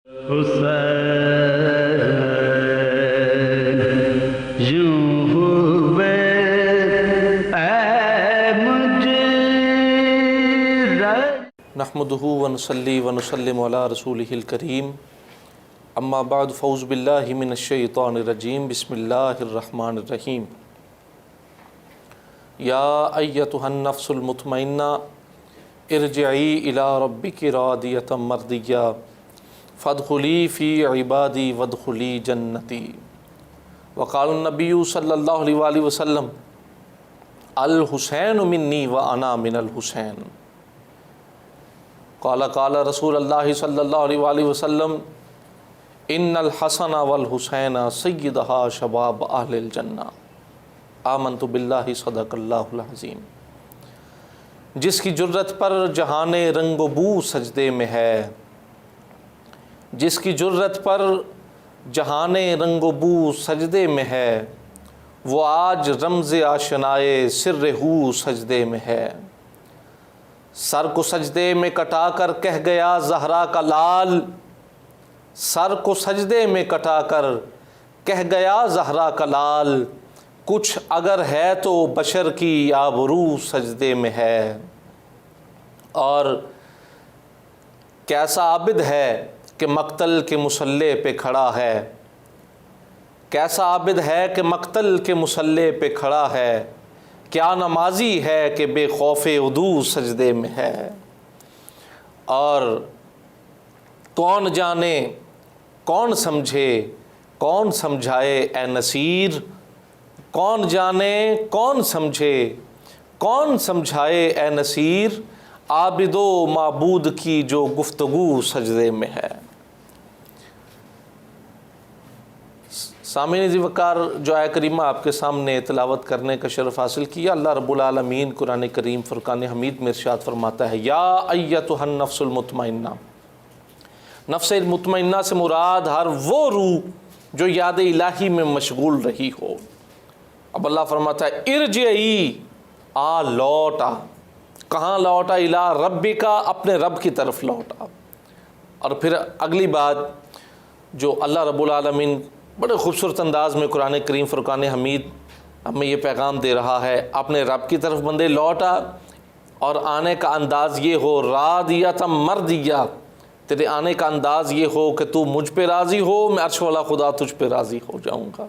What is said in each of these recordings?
حسین یوں ہوئے اے مجھ نحمدہ ونصلی ونسلم علی رسولہ الکریم اما بعد فاعوذ باللہ من الشیطان الرجیم بسم اللہ الرحمن الرحیم یا ایتھا النفس المطمئنہ ارجعی الی ربک راضیۃ مرضیہ فادخلی فی عبادی وادخلی جنتی وقال النبی صلی اللہ علیہ وآلہ وسلم الحسین منی وانا من الحسین قال رسول اللہ صلی اللہ علیہ وآلہ وسلم ان الحسن والحسین سیدہا شباب اہل الجنہ آمنت باللہ صدق اللہ العظیم۔ جس کی جرت پر جہان رنگ و بو سجدے میں ہے، جس کی جرت پر جہان رنگ و بو سجدے میں ہے، وہ آج رمز آشنائے سر ہو سجدے میں ہے۔ سر کو سجدے میں کٹا کر کہہ گیا زہرا کا لال، سر کو سجدے میں کٹا کر کہہ گیا زہرا کا لال، کچھ اگر ہے تو بشر کی آبرو سجدے میں ہے۔ اور کیسا عابد ہے کہ مقتل کے مصلی پہ کھڑا ہے، کیسا عابد ہے کہ مقتل کے مصلی پہ کھڑا ہے، کیا نمازی ہے کہ بے خوف عدو سجدے میں ہے۔ اور کون جانے کون سمجھے کون سمجھائے اے نصیر، کون جانے کون سمجھے کون سمجھائے اے نصیر، عابد و معبود کی جو گفتگو سجدے میں ہے۔ سامعین عزیز وقار، جو آیہ کریمہ آپ کے سامنے تلاوت کرنے کا شرف حاصل کیا، اللہ رب العالمین قرآن کریم فرقان حمید میں ارشاد فرماتا ہے یا ایتھا النفس المطمئنہ۔ نفس مطمئنہ سے مراد ہر وہ روح جو یاد الہی میں مشغول رہی ہو۔ اب اللہ فرماتا ہے ارجعی، آ لوٹا، کہاں لوٹا؟ الی ربکا، اپنے رب کی طرف لوٹا۔ اور پھر اگلی بات جو اللہ رب العالمین بڑے خوبصورت انداز میں قرآن کریم فرقان حمید ہمیں یہ پیغام دے رہا ہے، اپنے رب کی طرف بندے لوٹا، اور آنے کا انداز یہ ہو راضیۃ مرضیہ، تیرے آنے کا انداز یہ ہو کہ تو مجھ پہ راضی ہو، میں عرش والا خدا تجھ پہ راضی ہو جاؤں گا۔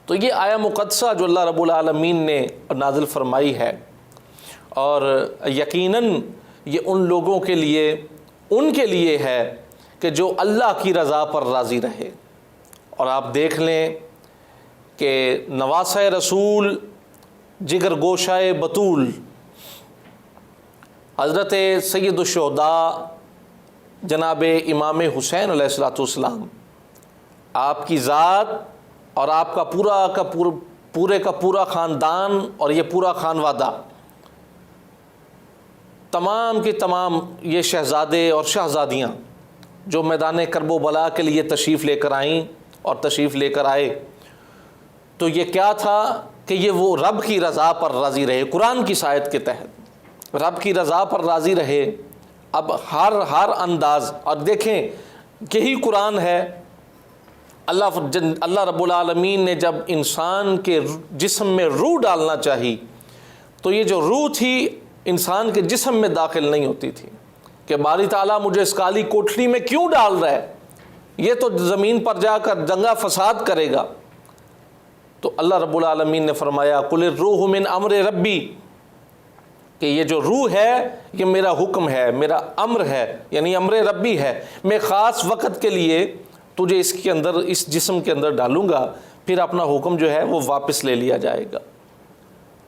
تو یہ آیہ مقدسہ جو اللہ رب العالمین نے نازل فرمائی ہے، اور یقیناً یہ ان لوگوں کے لیے ہے کہ جو اللہ کی رضا پر راضی رہے۔ اور آپ دیکھ لیں کہ نواسہ رسول، جگر گوشائے بطول، حضرت سید الشہداء جناب امام حسین علیہ السلام، آپ کی ذات اور آپ کا پورے کا پورا خاندان اور یہ پورا خانوادہ، تمام کے تمام یہ شہزادے اور شہزادیاں جو میدان کرب و بلا کے لیے تشریف لے کر آئیں اور تشریف لے کر آئے، تو یہ کیا تھا کہ یہ وہ رب کی رضا پر راضی رہے۔ قرآن کی آیت کے تحت رب کی رضا پر راضی رہے۔ اب ہر انداز، اور دیکھیں یہی قرآن ہے، اللہ رب العالمین نے جب انسان کے جسم میں روح ڈالنا چاہی، تو یہ جو روح تھی انسان کے جسم میں داخل نہیں ہوتی تھی کہ باری تعالیٰ مجھے اس کالی کوٹھری میں کیوں ڈال رہا ہے، یہ تو زمین پر جا کر دنگا فساد کرے گا۔ تو اللہ رب العالمین نے فرمایا قل الروح من امر ربی، کہ یہ جو روح ہے یہ میرا حکم ہے، میرا امر ہے، یعنی امر ربی ہے، میں خاص وقت کے لیے تجھے اس جسم کے اندر ڈالوں گا، پھر اپنا حکم جو ہے وہ واپس لے لیا جائے گا۔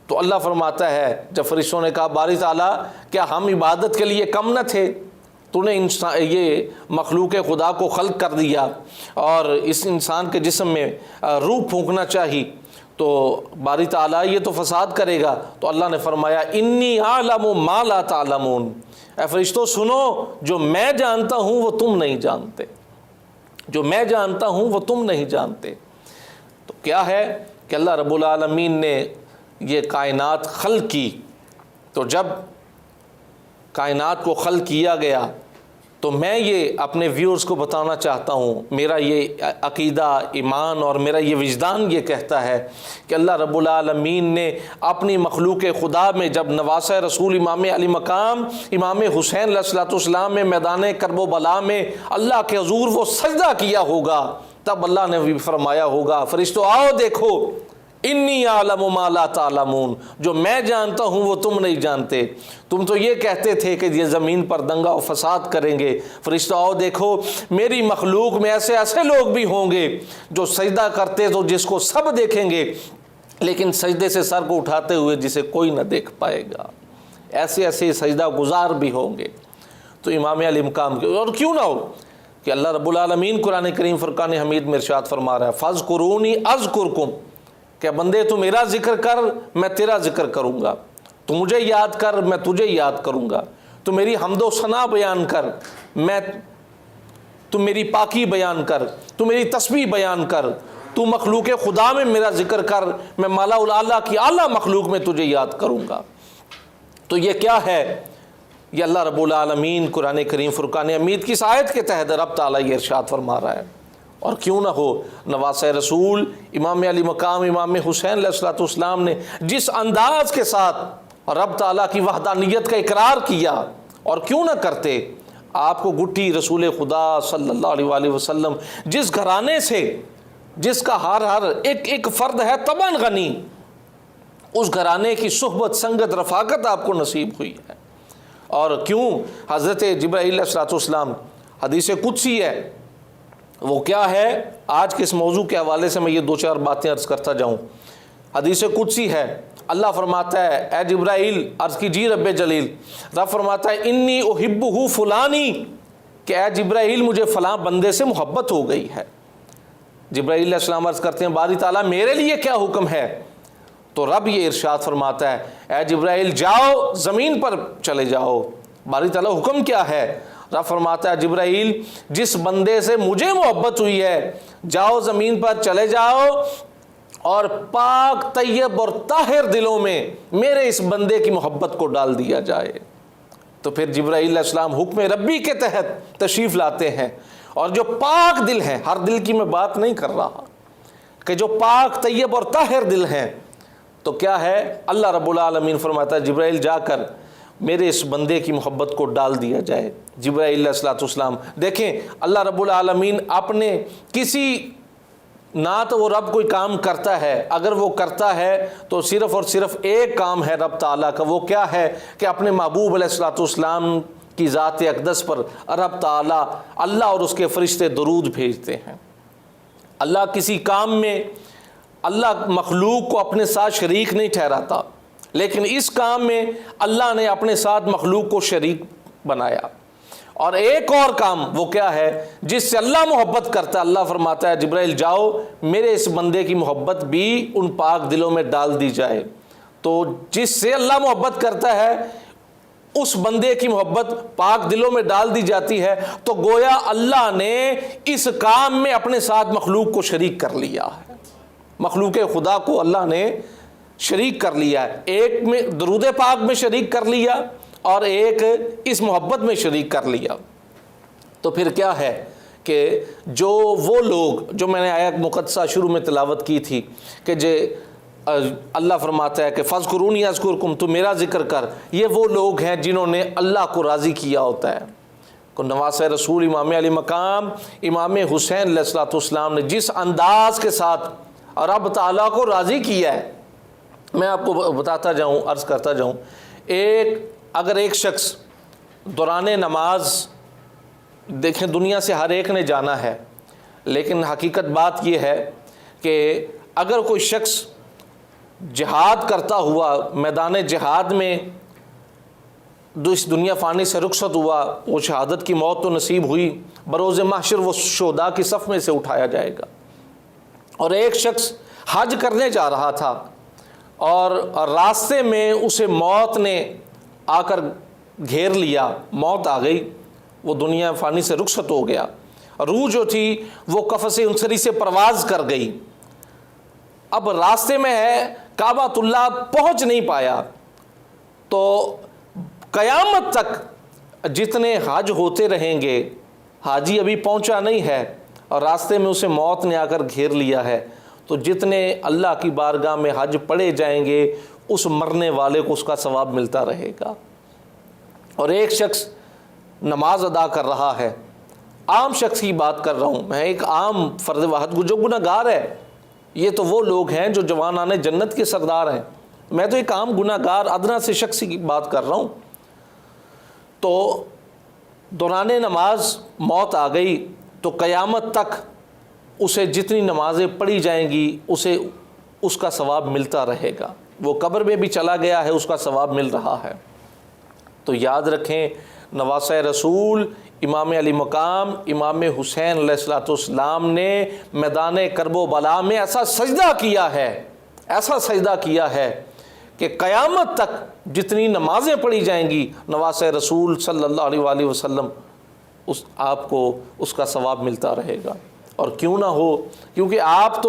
تو اللہ فرماتا ہے جب فرشتوں نے کہا باری تعالیٰ کیا ہم عبادت کے لیے کم نہ تھے، تو نے یہ مخلوق خدا کو خلق کر دیا اور اس انسان کے جسم میں روح پھونکنا چاہی، تو باری تعالیٰ یہ تو فساد کرے گا۔ تو اللہ نے فرمایا انی اعلم ما لا تعلمون، اے فرشتوں سنو، جو میں جانتا ہوں وہ تم نہیں جانتے، جو میں جانتا ہوں وہ تم نہیں جانتے۔ تو کیا ہے کہ اللہ رب العالمین نے یہ کائنات خلق کی، تو جب کائنات کو خلق کیا گیا تو میں یہ اپنے ویورز کو بتانا چاہتا ہوں، میرا یہ عقیدہ، ایمان اور میرا یہ وجدان یہ کہتا ہے کہ اللہ رب العالمین نے اپنی مخلوق خدا میں جب نواسہ رسول امام علی مقام امام حسین علیہ السلام میں میدان کرب و بلا میں اللہ کے حضور وہ سجدہ کیا ہوگا، تب اللہ نے بھی فرمایا ہوگا فرشتوں آؤ دیکھو انی اعلم ما لا تعلمون، جو میں جانتا ہوں وہ تم نہیں جانتے، تم تو یہ کہتے تھے کہ یہ زمین پر دنگا و فساد کریں گے، فرشتوں آؤ دیکھو میری مخلوق میں ایسے ایسے لوگ بھی ہوں گے جو سجدہ کرتے تو جس کو سب دیکھیں گے لیکن سجدے سے سر کو اٹھاتے ہوئے جسے کوئی نہ دیکھ پائے گا، ایسے ایسے سجدہ گزار بھی ہوں گے۔ تو امام علی مقام کے اور کیوں نہ ہو کہ اللہ رب العالمین قرآن کریم فرقان حمید میں ارشاد فرما رہا ہے فَاذْكُرُونِي أَذْكُرْكُمْ، کہ بندے تو میرا ذکر کر میں تیرا ذکر کروں گا، تو مجھے یاد کر میں تجھے یاد کروں گا، تو میری حمد و ثنا بیان کر تو میری پاکی بیان کر، تو میری تسبیح بیان کر، تو مخلوق خدا میں میرا ذکر کر، میں مالا الاعلیٰ کی اعلیٰ مخلوق میں تجھے یاد کروں گا۔ تو یہ کیا ہے؟ یہ اللہ رب العالمین قرآن کریم فرقان حمید کی آیت کے تحت رب تعالیٰ یہ ارشاد فرما رہا ہے۔ اور کیوں نہ ہو نواسہ رسول امام علی مقام امام حسین علیہ السلام نے جس انداز کے ساتھ رب تعالیٰ کی وحدانیت کا اقرار کیا، اور کیوں نہ کرتے آپ کو گٹھی رسول خدا صلی اللہ علیہ وآلہ وسلم جس گھرانے سے جس کا ہر ایک فرد ہے طبعاً غنی، اس گھرانے کی صحبت سنگت رفاقت آپ کو نصیب ہوئی ہے۔ اور کیوں حضرت جبرائیل علیہ السلام حدیث قدسی ہے، وہ کیا ہے؟ آج کے اس موضوع کے حوالے سے میں یہ دو چار باتیں عرض کرتا جاؤں۔ حدیث قدسی ہے، اللہ فرماتا ہے اے جبرائیل، عرض کیجیے رب جلیل، رب فرماتا ہے انی احبہ فلانی، کہ اے جبرائیل مجھے فلاں بندے سے محبت ہو گئی ہے۔ جبرائیل علیہ السلام عرض کرتے ہیں باری تعالیٰ میرے لیے کیا حکم ہے؟ تو رب یہ ارشاد فرماتا ہے اے جبرائیل جاؤ زمین پر چلے جاؤ۔ باری تعالیٰ حکم کیا ہے؟ رب فرماتا ہے جبرائیل جس بندے سے مجھے محبت ہوئی ہے جاؤ زمین پر چلے جاؤ اور پاک طیب اور طاہر دلوں میں میرے اس بندے کی محبت کو ڈال دیا جائے۔ تو پھر جبرائیل علیہ السلام حکم ربی کے تحت تشریف لاتے ہیں، اور جو پاک دل ہیں، ہر دل کی میں بات نہیں کر رہا، کہ جو پاک طیب اور طاہر دل ہیں، تو کیا ہے؟ اللہ رب العالمین فرماتا ہے جبرائیل جا کر میرے اس بندے کی محبت کو ڈال دیا جائے۔ جبرائیل علیہ السلام دیکھیں اللہ رب العالمین اپنے کسی نہ تو وہ رب کوئی کام کرتا ہے، اگر وہ کرتا ہے تو صرف اور صرف ایک کام ہے رب تعالیٰ کا، وہ کیا ہے کہ اپنے محبوب علیہ السلام کی ذات اقدس پر رب تعالیٰ اللہ اور اس کے فرشتے درود بھیجتے ہیں۔ اللہ کسی کام میں اللہ مخلوق کو اپنے ساتھ شریک نہیں ٹھہراتا، لیکن اس کام میں اللہ نے اپنے ساتھ مخلوق کو شریک بنایا۔ اور ایک اور کام وہ کیا ہے جس سے اللہ محبت کرتا ہے، اللہ فرماتا ہے جبرائیل جاؤ میرے اس بندے کی محبت بھی ان پاک دلوں میں ڈال دی جائے۔ تو جس سے اللہ محبت کرتا ہے اس بندے کی محبت پاک دلوں میں ڈال دی جاتی ہے، تو گویا اللہ نے اس کام میں اپنے ساتھ مخلوق کو شریک کر لیا ہے، مخلوق خدا کو اللہ نے شریک کر لیا ہے، ایک میں درود پاک میں شریک کر لیا اور ایک اس محبت میں شریک کر لیا۔ تو پھر کیا ہے کہ جو وہ لوگ جو میں نے آیت مقدسہ شروع میں تلاوت کی تھی کہ اللہ فرماتا ہے کہ فَاذْكُرُونِي أَذْكُرْكُمْ، تو میرا ذکر کر، یہ وہ لوگ ہیں جنہوں نے اللہ کو راضی کیا ہوتا ہے۔ کو نواسہ رسول امام علی مقام امام حسین علیہ السلام نے جس انداز کے ساتھ رب تعالیٰ کو راضی کیا ہے، میں آپ کو بتاتا جاؤں، عرض کرتا جاؤں، اگر ایک شخص دوران نماز، دیکھیں دنیا سے ہر ایک نے جانا ہے، لیکن حقیقت بات یہ ہے کہ اگر کوئی شخص جہاد کرتا ہوا میدان جہاد میں اس دنیا فانی سے رخصت ہوا، وہ شہادت کی موت تو نصیب ہوئی، بروز محشر وہ شہداء کی صف میں سے اٹھایا جائے گا۔ اور ایک شخص حج کرنے جا رہا تھا اور راستے میں اسے موت نے آ کر گھیر لیا، موت آ گئی، وہ دنیا فانی سے رخصت ہو گیا، روح جو تھی وہ قفس انصری سے پرواز کر گئی، اب راستے میں ہے کعبۃ اللہ پہنچ نہیں پایا، تو قیامت تک جتنے حج ہوتے رہیں گے، حاجی ابھی پہنچا نہیں ہے اور راستے میں اسے موت نے آ کر گھیر لیا ہے، تو جتنے اللہ کی بارگاہ میں حج پڑھے جائیں گے اس مرنے والے کو اس کا ثواب ملتا رہے گا۔ اور ایک شخص نماز ادا کر رہا ہے، عام شخص کی بات کر رہا ہوں میں، ایک عام فرد واحد جو گناہ گار ہے، یہ تو وہ لوگ ہیں جو جوانان جنت کے سردار ہیں، میں تو ایک عام گناہ گار ادنا سے شخص کی بات کر رہا ہوں۔ تو دوران نماز موت آ گئی تو قیامت تک اسے جتنی نمازیں پڑھی جائیں گی اسے اس کا ثواب ملتا رہے گا، وہ قبر میں بھی چلا گیا ہے اس کا ثواب مل رہا ہے۔ تو یاد رکھیں نواسۂ رسول امام علی مقام امام حسین علیہ السلام نے میدان کرب و بلا میں ایسا سجدہ کیا ہے کہ قیامت تک جتنی نمازیں پڑھی جائیں گی نواسۂ رسول صلی اللہ علیہ وآلہ وسلم آپ کو اس کا ثواب ملتا رہے گا۔ اور کیوں نہ ہو، کیونکہ آپ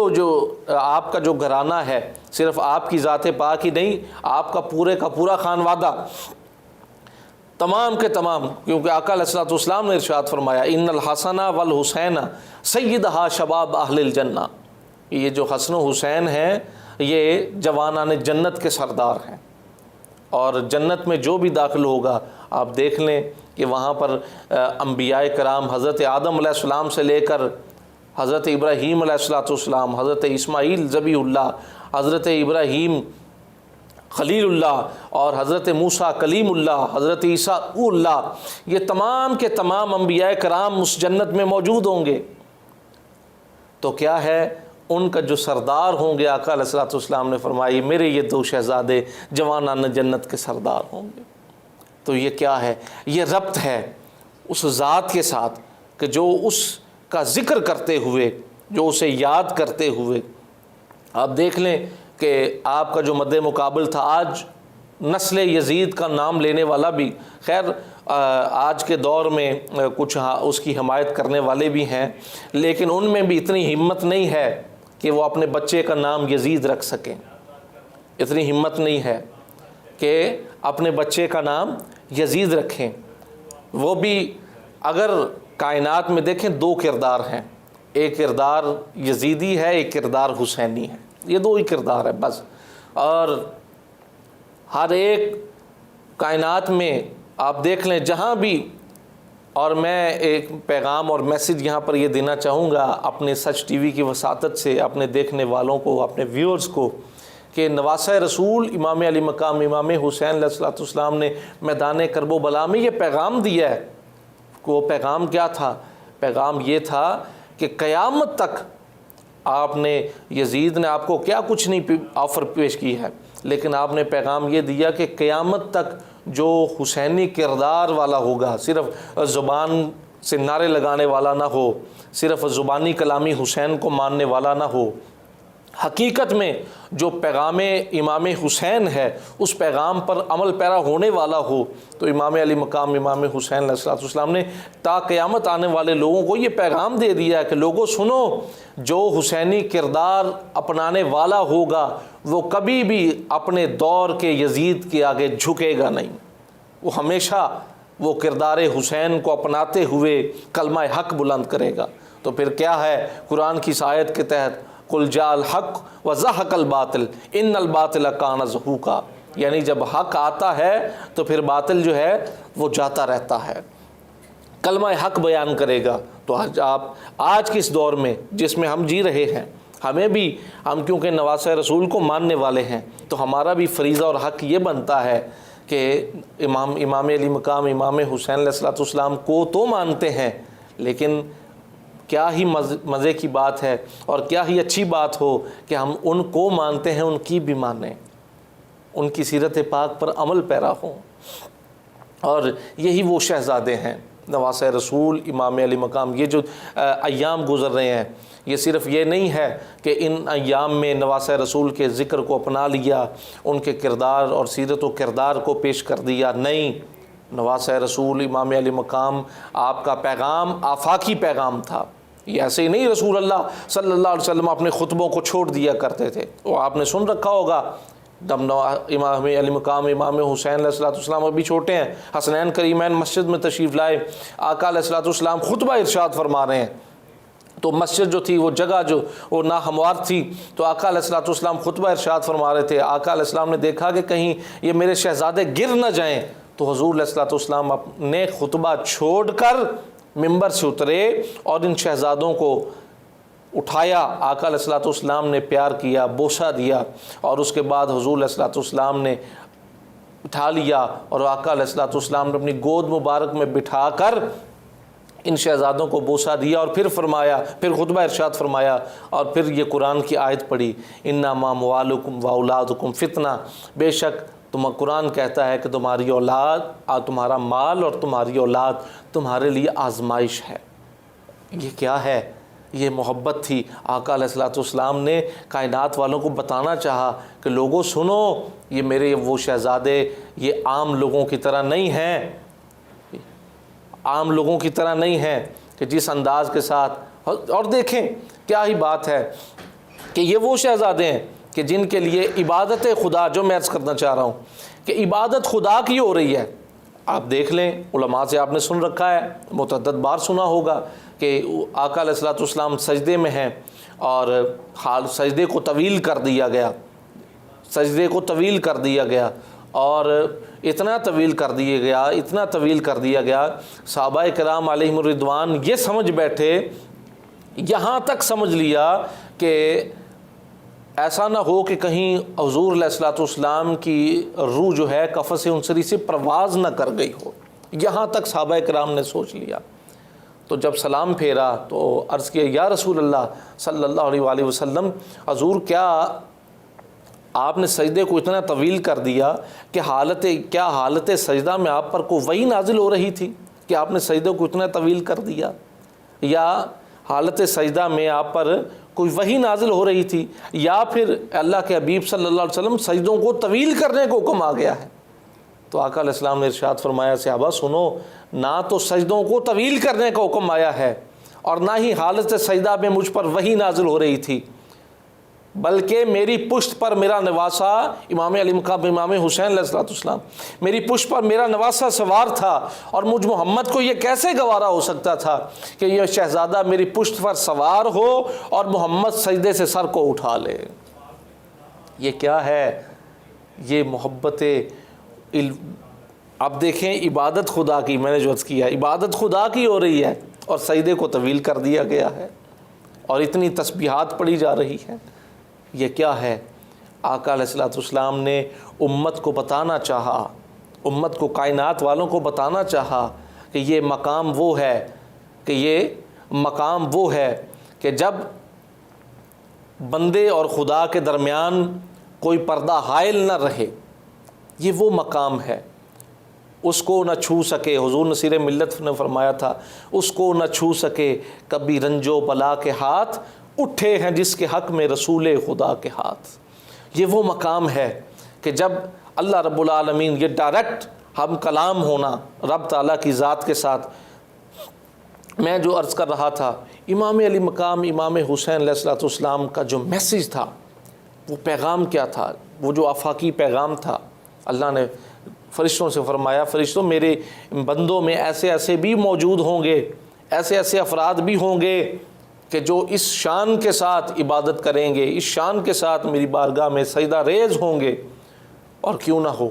کا جو گھرانہ ہے صرف آپ کی ذات پاک ہی نہیں، آپ کا پورا خانوادہ تمام کے تمام، کیونکہ آقا علیہ السلام نے ارشاد فرمایا ان الحسن والحسین سیدہا شباب اہل الجنہ، یہ جو حسن و حسین ہیں یہ جوانان جنت کے سردار ہیں، اور جنت میں جو بھی داخل ہوگا آپ دیکھ لیں کہ وہاں پر انبیاء کرام حضرت آدم علیہ السلام سے لے کر حضرت ابراہیم علیہ السلام، حضرت اسماعیل ذبیح اللہ، حضرت ابراہیم خلیل اللہ اور حضرت موسیٰ کلیم اللہ، حضرت عیسیٰ اللہ، یہ تمام کے تمام انبیاء کرام اس جنت میں موجود ہوں گے۔ تو کیا ہے، ان کا جو سردار ہوں گے آقا علیہ السلام نے فرمائی میرے یہ دو شہزادے جوانان جنت کے سردار ہوں گے۔ تو یہ کیا ہے، یہ ربط ہے اس ذات کے ساتھ کہ جو اس کا ذکر کرتے ہوئے، جو اسے یاد کرتے ہوئے، آپ دیکھ لیں کہ آپ کا جو مد مقابل تھا، آج نسل یزید کا نام لینے والا بھی، خیر آج کے دور میں کچھ اس کی حمایت کرنے والے بھی ہیں، لیکن ان میں بھی اتنی ہمت نہیں ہے کہ وہ اپنے بچے کا نام یزید رکھ سکیں، اتنی ہمت نہیں ہے کہ اپنے بچے کا نام یزید رکھیں۔ وہ بھی اگر کائنات میں دیکھیں دو کردار ہیں، ایک کردار یزیدی ہے، ایک کردار حسینی ہے، یہ دو ہی کردار ہے بس۔ اور ہر ایک کائنات میں آپ دیکھ لیں جہاں بھی، اور میں ایک پیغام اور میسیج یہاں پر یہ دینا چاہوں گا اپنے سچ ٹی وی کی وساطت سے اپنے دیکھنے والوں کو، اپنے ویورز کو، کہ نواسۂ رسول امام علی مقام امام حسین علیہ السلام نے میدان کرب و بلا میں یہ پیغام دیا ہے۔ وہ پیغام کیا تھا؟ پیغام یہ تھا کہ قیامت تک آپ نے، یزید نے آپ کو کیا کچھ نہیں آفر پیش کی ہے، لیکن آپ نے پیغام یہ دیا کہ قیامت تک جو حسینی کردار والا ہوگا، صرف زبان سے نعرے لگانے والا نہ ہو، صرف زبانی کلامی حسین کو ماننے والا نہ ہو، حقیقت میں جو پیغام امام حسین ہے اس پیغام پر عمل پیرا ہونے والا ہو، تو امام علی مقام امام حسین علیہ السلام نے تا قیامت آنے والے لوگوں کو یہ پیغام دے دیا ہے کہ لوگوں سنو، جو حسینی کردار اپنانے والا ہوگا وہ کبھی بھی اپنے دور کے یزید کے آگے جھکے گا نہیں، وہ ہمیشہ وہ کردار حسین کو اپناتے ہوئے کلمہ حق بلند کرے گا۔ تو پھر کیا ہے، قرآن کی آیت کے تحت قل جاء الحق وزہق الباطل ان الباطل کان زہوقا، یعنی جب حق آتا ہے تو پھر باطل جو ہے وہ جاتا رہتا ہے، کلمہ حق بیان کرے گا۔ تو آج کے اس دور میں جس میں ہم جی رہے ہیں، ہمیں بھی، ہم کیونکہ نواسۂ رسول کو ماننے والے ہیں تو ہمارا بھی فریضہ اور حق یہ بنتا ہے کہ امام علی مقام امام حسین علیہ السلام کو تو مانتے ہیں، لیکن کیا ہی مزے کی بات ہے اور کیا ہی اچھی بات ہو کہ ہم ان کو مانتے ہیں، ان کی بھی مانیں، ان کی سیرت پاک پر عمل پیرا ہوں۔ اور یہی وہ شہزادے ہیں نواسۂ رسول امام علی مقام۔ یہ جو ایام گزر رہے ہیں، یہ صرف یہ نہیں ہے کہ ان ایام میں نواسۂ رسول کے ذکر کو اپنا لیا، ان کے کردار اور سیرت و کردار کو پیش کر دیا، نہیں، نواسۂ رسول امام علی مقام آپ کا پیغام آفاقی پیغام تھا۔ یہ ایسے ہی نہیں رسول اللہ صلی اللہ علیہ وسلم اپنے خطبوں کو چھوڑ دیا کرتے تھے، وہ آپ نے سن رکھا ہوگا امام علی مقام امام حسین علیہ السلام ابھی چھوٹے ہیں، حسنین کریمین مسجد میں تشریف لائے، آقا علیہ السلام خطبہ ارشاد فرما رہے ہیں، تو مسجد جو تھی وہ جگہ جو وہ ناہموار تھی، تو آقا علیہ السلام خطبہ ارشاد فرما رہے تھے، آقا علیہ السلام نے دیکھا کہ کہیں یہ میرے شہزادے گر نہ جائیں، تو حضور علیہ السلام اپنے خطبہ چھوڑ کر ممبر سے اترے اور ان شہزادوں کو اٹھایا، آقا علیہ السلام نے پیار کیا، بوسہ دیا، اور اس کے بعد حضور علیہ السلام نے اٹھا لیا اور آقا علیہ السلام نے اپنی گود مبارک میں بٹھا کر ان شہزادوں کو بوسہ دیا، اور پھر فرمایا، پھر خطبہ ارشاد فرمایا، اور پھر یہ قرآن کی آیت پڑھی، انما اموالکم واولادکم فتنہ، بے شک قرآن کہتا ہے کہ تمہاری اولاد، تمہارا مال اور تمہاری اولاد تمہارے لیے آزمائش ہے۔ یہ کیا ہے؟ یہ محبت تھی۔ آقا علیہ السلام نے کائنات والوں کو بتانا چاہا کہ لوگوں سنو، یہ میرے وہ شہزادے یہ عام لوگوں کی طرح نہیں ہیں، عام لوگوں کی طرح نہیں ہیں کہ جس انداز کے ساتھ، اور دیکھیں کیا ہی بات ہے کہ یہ وہ شہزادے ہیں کہ جن کے لیے عبادت خدا، جو میں عرض کرنا چاہ رہا ہوں کہ عبادت خدا کی ہو رہی ہے۔ آپ دیکھ لیں، علماء سے آپ نے سن رکھا ہے، متعدد بار سنا ہوگا کہ آقا علیہ السلام سجدے میں ہیں اور سجدے کو طویل کر دیا گیا، سجدے کو طویل کر دیا گیا، اور اتنا طویل کر دیا گیا، اتنا طویل کر دیا گیا، صحابہ کرام علیہم الرضوان یہ سمجھ بیٹھے، یہاں تک سمجھ لیا کہ ایسا نہ ہو کہ کہیں حضور علیہ السلام کی روح جو ہے قفس عنصری سے پرواز نہ کر گئی ہو، یہاں تک صحابہ کرام نے سوچ لیا۔ تو جب سلام پھیرا تو عرض کیا، یا رسول اللہ صلی اللہ علیہ وآلہ وسلم، حضور کیا آپ نے سجدے کو اتنا طویل کر دیا کہ حالت سجدہ میں آپ پر کوئی وحی نازل ہو رہی تھی کہ آپ نے سجدے کو اتنا طویل کر دیا، یا حالت سجدہ میں آپ پر کوئی وحی نازل ہو رہی تھی، یا پھر اللہ کے حبیب صلی اللہ علیہ وسلم سجدوں کو طویل کرنے کو حکم آ گیا ہے؟ تو آقا علیہ السلام نے ارشاد فرمایا، صحابہ سنو، نہ تو سجدوں کو طویل کرنے کا حکم آیا ہے اور نہ ہی حالت سجدہ میں مجھ پر وحی نازل ہو رہی تھی، بلکہ میری پشت پر میرا نواسا امام علی مقام امام حسین علیہ السلام، میری پشت پر میرا نواسا سوار تھا، اور مجھ محمد کو یہ کیسے گوارا ہو سکتا تھا کہ یہ شہزادہ میری پشت پر سوار ہو اور محمد سجدے سے سر کو اٹھا لے۔ یہ کیا ہے؟ یہ محبت اب دیکھیں، عبادت خدا کی، میں نے جو عرض کیا عبادت خدا کی ہو رہی ہے اور سجدے کو طویل کر دیا گیا ہے اور اتنی تسبیحات پڑھی جا رہی ہے۔ یہ کیا ہے؟ آقا علیہ السلام نے امت کو بتانا چاہا، امت کو، کائنات والوں کو بتانا چاہا کہ یہ مقام وہ ہے، کہ یہ مقام وہ ہے کہ جب بندے اور خدا کے درمیان کوئی پردہ حائل نہ رہے، یہ وہ مقام ہے، اس کو نہ چھو سکے، حضور نصیر ملت نے فرمایا تھا، اس کو نہ چھو سکے کبھی رنج و بلا کے ہاتھ، اٹھے ہیں جس کے حق میں رسول خدا کے ہاتھ۔ یہ وہ مقام ہے کہ جب اللہ رب العالمین، یہ ڈائریکٹ ہم کلام ہونا رب تعالیٰ کی ذات کے ساتھ، میں جو عرض کر رہا تھا، امام علی مقام امام حسین علیہ السلام کا جو میسیج تھا، وہ پیغام کیا تھا، وہ جو آفاقی پیغام تھا، اللہ نے فرشتوں سے فرمایا، فرشتوں میرے بندوں میں ایسے ایسے بھی موجود ہوں گے، ایسے ایسے افراد بھی ہوں گے کہ جو اس شان کے ساتھ عبادت کریں گے، اس شان کے ساتھ میری بارگاہ میں سجدہ ریز ہوں گے، اور کیوں نہ ہو،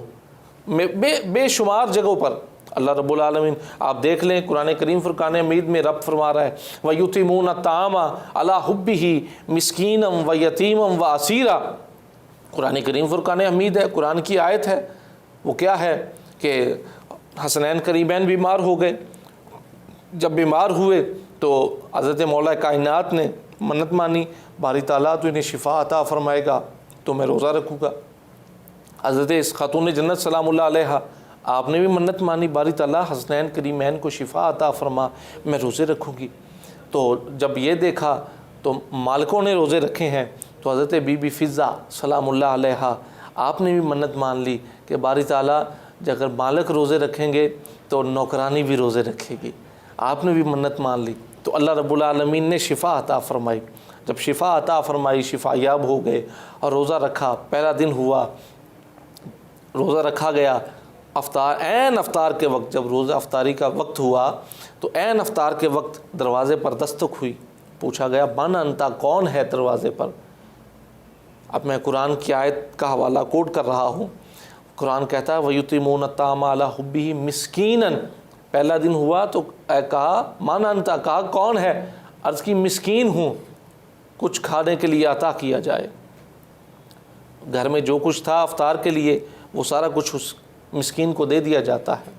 بے شمار جگہوں پر اللہ رب العالمین، آپ دیکھ لیں قرآن کریم فرقان حمید میں رب فرما رہا ہے، وَيُطْعِمُونَ الطَّعَامَ عَلَىٰ حُبِّهِ مِسْكِينًا وَيَتِيمًا وَأَسِيرًا۔ قرآن کریم فرقان حمید ہے، قرآن کی آیت ہے، وہ کیا ہے کہ حسنین کریمین بیمار ہو گئے، جب بیمار ہوئے تو حضرت مولا کائنات نے منت مانی، باری تعالیٰ تو انہیں شفا عطا فرمائے گا تو میں روزہ رکھوں گا۔ حضرت اس خاتون جنت سلام اللہ علیہ، آپ نے بھی منت مانی، باری تعالیٰ حسنین کریمین کو شفا عطا فرما، میں روزے رکھوں گی۔ تو جب یہ دیکھا تو مالکوں نے روزے رکھے ہیں، تو حضرت بی بی فضہ سلام اللہ علیہ، آپ نے بھی منت مان لی کہ باری تعالیٰ اگر مالک روزے رکھیں گے تو نوکرانی بھی روزے رکھے گی، آپ نے بھی منت مان لی، تو اللہ رب العالمین نے شفا عطا فرمائی۔ جب شفا عطا فرمائی، شفا یاب ہو گئے اور روزہ رکھا، پہلا دن ہوا روزہ رکھا گیا، عین افطار کے وقت جب روزہ افطاری کا وقت ہوا تو عین افطار کے وقت دروازے پر دستک ہوئی، پوچھا گیا من انتا، کون ہے دروازے پر؟ اب میں قرآن کی آیت کا حوالہ کوٹ کر رہا ہوں، قرآن کہتا ہے وَيُطِعِمُونَ الطَّعَامَ عَلَىٰ حُبِّهِ مِسْكِينًا، پہلا دن ہوا تو کہا من انتا، کہا کون ہے؟ عرض کی مسکین ہوں، کچھ کھانے کے لیے عطا کیا جائے۔ گھر میں جو کچھ تھا افطار کے لیے وہ سارا کچھ اس مسکین کو دے دیا جاتا ہے۔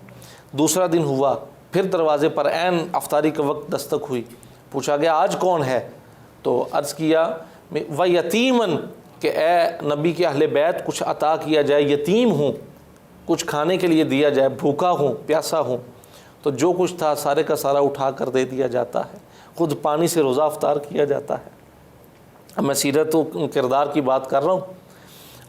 دوسرا دن ہوا، پھر دروازے پر عین افطاری کے وقت دستک ہوئی، پوچھا گیا آج کون ہے؟ تو عرض کیا وَيَتِيمًا، کہ اے نبی کے اہل بیت کچھ عطا کیا جائے، یتیم ہوں، کچھ کھانے کے لیے دیا جائے، بھوکا ہوں، پیاسا ہوں۔ تو جو کچھ تھا سارے کا سارا اٹھا کر دے دیا جاتا ہے، خود پانی سے روزہ افطار کیا جاتا ہے۔ اب میں سیرت و کردار کی بات کر رہا ہوں۔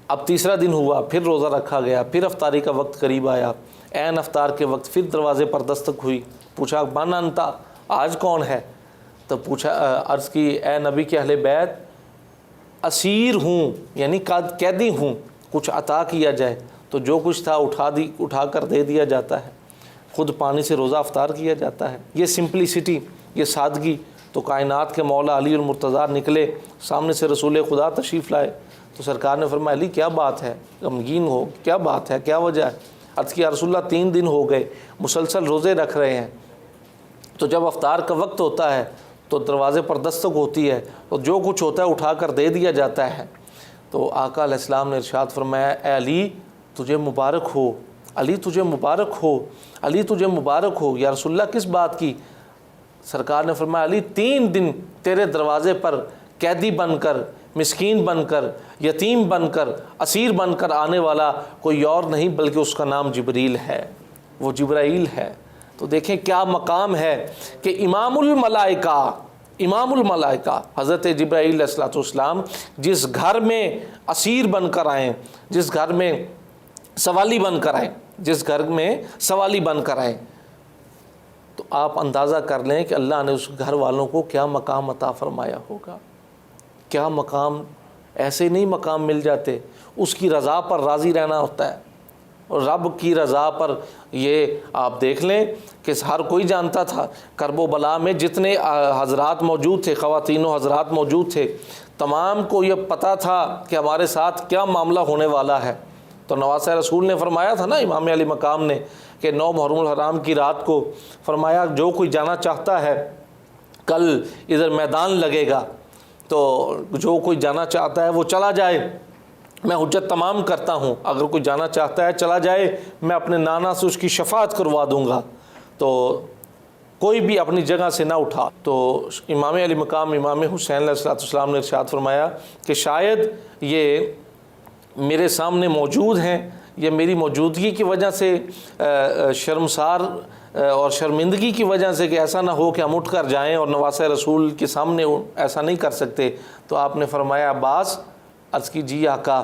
اب تیسرا دن ہوا، پھر روزہ رکھا گیا، پھر افطاری کا وقت قریب آیا، عین افطار کے وقت پھر دروازے پر دستک ہوئی، پوچھا من انتا، آج کون ہے؟ تو پوچھا، عرض کی اے نبی کے اہل بیت اسیر ہوں، یعنی قیدی ہوں، کچھ عطا کیا جائے۔ تو جو کچھ تھا اٹھا کر دے دیا جاتا ہے، خود پانی سے روزہ افطار کیا جاتا ہے۔ یہ سمپلیسٹی، یہ سادگی، تو کائنات کے مولا علی المرتضیٰ نکلے، سامنے سے رسول خدا تشریف لائے، تو سرکار نے فرمایا علی کیا بات ہے، غمگین ہو، کیا بات ہے، کیا وجہ ہے؟ عرض کی یا رسول اللہ 3 دن ہو گئے مسلسل روزے رکھ رہے ہیں، تو جب افطار کا وقت ہوتا ہے تو دروازے پر دستک ہوتی ہے، تو جو کچھ ہوتا ہے اٹھا کر دے دیا جاتا ہے۔ تو آقا علیہ السلام نے ارشاد فرمایا اے علی تجھے مبارک ہو، علی تجھے مبارک ہو، علی تجھے مبارک ہو۔ یا رسول اللہ کس بات کی؟ سرکار نے فرمایا علی 3 دن تیرے دروازے پر قیدی بن کر، مسکین بن کر، یتیم بن کر، اسیر بن کر آنے والا کوئی اور نہیں بلکہ اس کا نام جبریل ہے، وہ جبرائیل ہے۔ تو دیکھیں کیا مقام ہے کہ امام الملائکہ حضرت جبرائیل علیہ الصلوۃ والسلام جس گھر میں اسیر بن کر آئیں، جس گھر میں سوالی بن کر آئیں، جس گھر میں سوالی بن کر آئیں، تو آپ اندازہ کر لیں کہ اللہ نے اس گھر والوں کو کیا مقام عطا فرمایا ہوگا، کیا مقام۔ ایسے نہیں مقام مل جاتے، اس کی رضا پر راضی رہنا ہوتا ہے، اور رب کی رضا پر یہ آپ دیکھ لیں کہ ہر کوئی جانتا تھا کرب و بلا میں جتنے حضرات موجود تھے، خواتین و حضرات موجود تھے، تمام کو یہ پتہ تھا کہ ہمارے ساتھ کیا معاملہ ہونے والا ہے۔ تو نواسہ رسول نے فرمایا تھا نا امام علی مقام نے کہ 9 محرم الحرام کی رات کو فرمایا جو کوئی جانا چاہتا ہے کل ادھر میدان لگے گا، تو جو کوئی جانا چاہتا ہے وہ چلا جائے، میں حجت تمام کرتا ہوں، اگر کوئی جانا چاہتا ہے چلا جائے، میں اپنے نانا سے اس کی شفاعت کروا دوں گا، تو کوئی بھی اپنی جگہ سے نہ اٹھا۔ تو امام علی مقام امام حسین علیہ السلام نے ارشاد فرمایا کہ شاید یہ میرے سامنے موجود ہیں، یہ میری موجودگی کی وجہ سے شرمسار اور شرمندگی کی وجہ سے کہ ایسا نہ ہو کہ ہم اٹھ کر جائیں اور نواسہ رسول کے سامنے ایسا نہیں کر سکتے۔ تو آپ نے فرمایا عباس، عرض کی جی آقا۔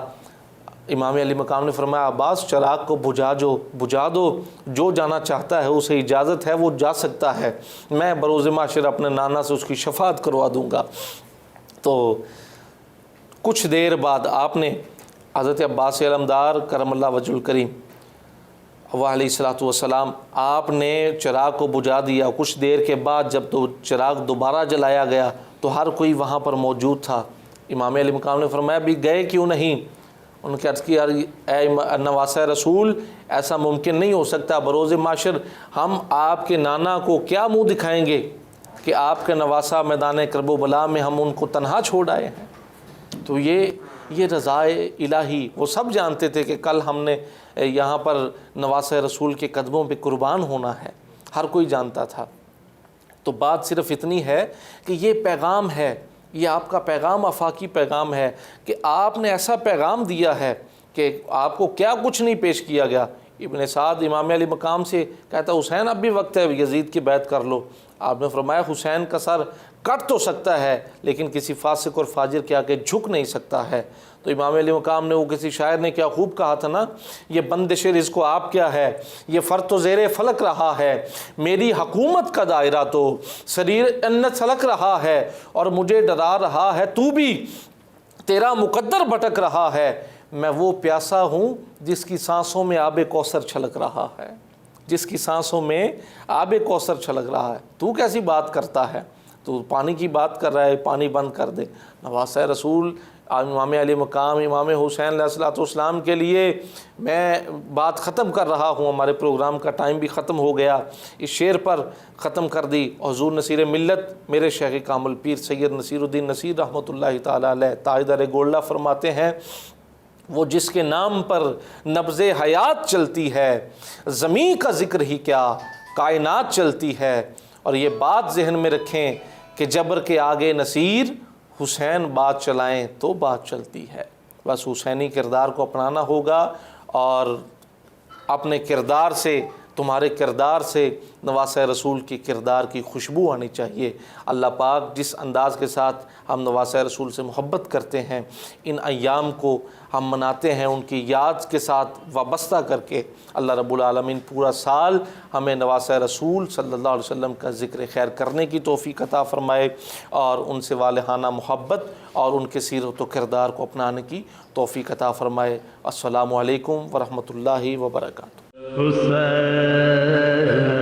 امام علی مقام نے فرمایا عباس چراغ کو بجھا دو، جو جانا چاہتا ہے اسے اجازت ہے وہ جا سکتا ہے، میں بروز محشر اپنے نانا سے اس کی شفاعت کروا دوں گا۔ تو کچھ دیر بعد آپ نے حضرت عباس علمدار کرم اللہ وجہ الکریم علیہ الصلوۃ والسلام آپ نے چراغ کو بجھا دیا۔ کچھ دیر کے بعد جب تو چراغ دوبارہ جلایا گیا تو ہر کوئی وہاں پر موجود تھا۔ امام علی مقام نے فرمایا بھی گئے کیوں نہیں؟ ان کے عرض کی اے نواسہ رسول ایسا ممکن نہیں ہو سکتا، بروز محشر ہم آپ کے نانا کو کیا منہ دکھائیں گے کہ آپ کے نواسہ میدان کرب و بلا میں ہم ان کو تنہا چھوڑ آئے ہیں۔ تو یہ رضائے الہی وہ سب جانتے تھے کہ کل ہم نے یہاں پر نواسہ رسول کے قدموں پہ قربان ہونا ہے، ہر کوئی جانتا تھا۔ تو بات صرف اتنی ہے کہ یہ پیغام ہے، یہ آپ کا پیغام آفاقی پیغام ہے کہ آپ نے ایسا پیغام دیا ہے کہ آپ کو کیا کچھ نہیں پیش کیا گیا۔ ابن سعد امام علی مقام سے کہتا حسین اب بھی وقت ہے یزید کی بیعت کر لو۔ آپ نے فرمایا حسین کا سر کٹ تو سکتا ہے لیکن کسی فاسق اور فاجر کے آگے جھک نہیں سکتا ہے۔ تو امام علی مقام نے وہ کسی شاعر نے کیا خوب کہا تھا نا، یہ بندش رزق و آپ کیا ہے، یہ فرط و زیر فلک رہا ہے، میری حکومت کا دائرہ تو سریر انت سلک رہا ہے، اور مجھے ڈرا رہا ہے تو بھی تیرا مقدر بھٹک رہا ہے، میں وہ پیاسا ہوں جس کی سانسوں میں آب کوثر چھلک رہا ہے، جس کی سانسوں میں آب کوثر چھلک رہا ہے۔ تو کیسی بات کرتا ہے؟ تو پانی کی بات کر رہا ہے، پانی بند کر دے۔ نواسہ رسول امام علی مقام امام حسین علیہ السلام کے لیے میں بات ختم کر رہا ہوں، ہمارے پروگرام کا ٹائم بھی ختم ہو گیا، اس شعر پر ختم کر دی۔ حضور نصیر ملت میرے شیخ کامل پیر سید نصیر الدین نصیر رحمۃ اللہ تعالیٰ علیہ تاجدار گولڈا فرماتے ہیں، وہ جس کے نام پر نبض حیات چلتی ہے، زمین کا ذکر ہی کیا کائنات چلتی ہے۔ اور یہ بات ذہن میں رکھیں کہ جبر کے آگے نصیر حسین بات چلائیں تو بات چلتی ہے۔ بس حسینی کردار کو اپنانا ہوگا، اور اپنے کردار سے، تمہارے کردار سے نواسہ رسول کی کردار کی خوشبو آنی چاہیے۔ اللہ پاک جس انداز کے ساتھ ہم نواسہ رسول سے محبت کرتے ہیں، ان ایام کو ہم مناتے ہیں ان کی یاد کے ساتھ وابستہ کر کے، اللہ رب العالمین پورا سال ہمیں نواسہ رسول صلی اللہ علیہ وسلم کا ذکر خیر کرنے کی توفیق عطا فرمائے، اور ان سے والہانہ محبت اور ان کے سیرت و کردار کو اپنانے کی توفیق عطا فرمائے۔ السلام علیکم ورحمۃ اللہ وبرکاتہ۔ حسین